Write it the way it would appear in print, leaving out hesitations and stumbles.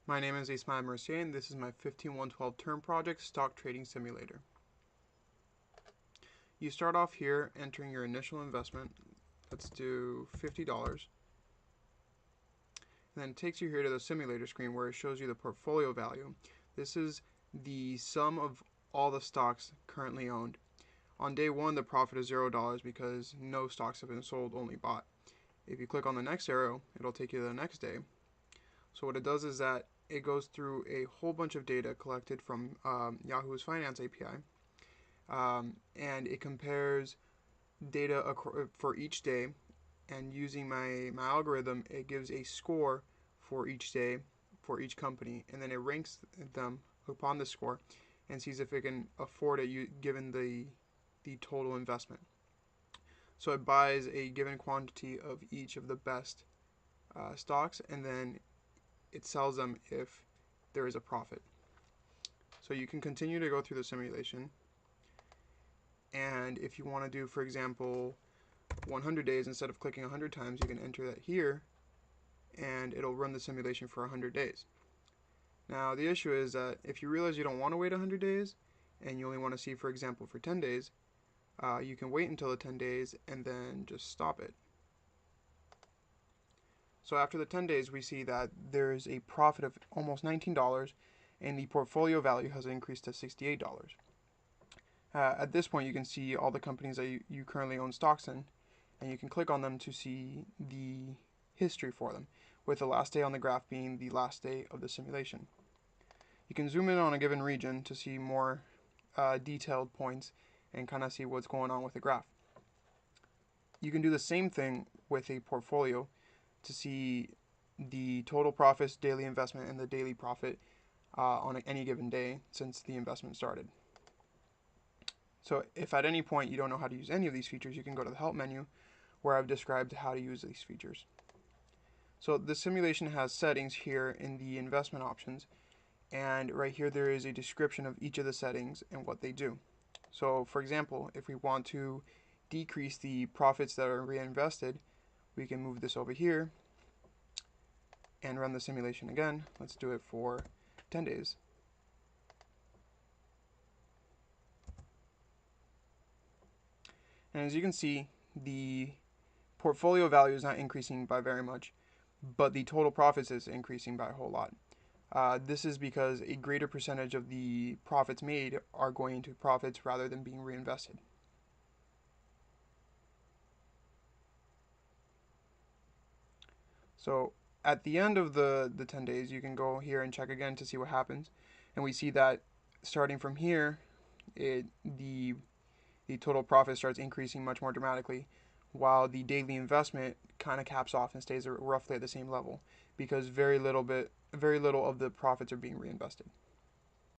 My name is Ismail Mercier, and this is my 15112 term project stock trading simulator. You start off here entering your initial investment. Let's do $50. And then it takes you here to the simulator screen where it shows you the portfolio value. This is the sum of all the stocks currently owned. On day one, the profit is $0 because no stocks have been sold, only bought. If you click on the next arrow, it'll take you to the next day. So what it does is that it goes through a whole bunch of data collected from Yahoo's Finance API, and it compares data for each day, and using my algorithm, it gives a score for each day for each company, and then it ranks them upon the score and sees if it can afford it given the total investment. So it buys a given quantity of each of the best stocks, and then it sells them if there is a profit. So you can continue to go through the simulation, and if you want to do, for example, 100 days, instead of clicking 100 times, you can enter that here and it'll run the simulation for 100 days. Now the issue is that if you realize you don't want to wait 100 days and you only want to see, for example, for 10 days, you can wait until the 10 days and then just stop it. So after the 10 days, we see that there is a profit of almost $19 and the portfolio value has increased to $68. At this point, you can see all the companies that you currently own stocks in, and you can click on them to see the history for them, with the last day on the graph being the last day of the simulation. You can zoom in on a given region to see more detailed points and kind of see what's going on with the graph. You can do the same thing with a portfolio to see the total profits, daily investment, and the daily profit on any given day since the investment started. So if at any point you don't know how to use any of these features, you can go to the help menu where I've described how to use these features. So the simulation has settings here in the investment options, and right here there is a description of each of the settings and what they do. So for example, if we want to decrease the profits that are reinvested, we can move this over here and run the simulation again. Let's do it for 10 days. And as you can see, the portfolio value is not increasing by very much, but the total profits is increasing by a whole lot. This is because a greater percentage of the profits made are going into profits rather than being reinvested. So at the end of the 10 days, you can go here and check again to see what happens. And we see that starting from here, the total profit starts increasing much more dramatically, while the daily investment kind of caps off and stays roughly at the same level because very little of the profits are being reinvested.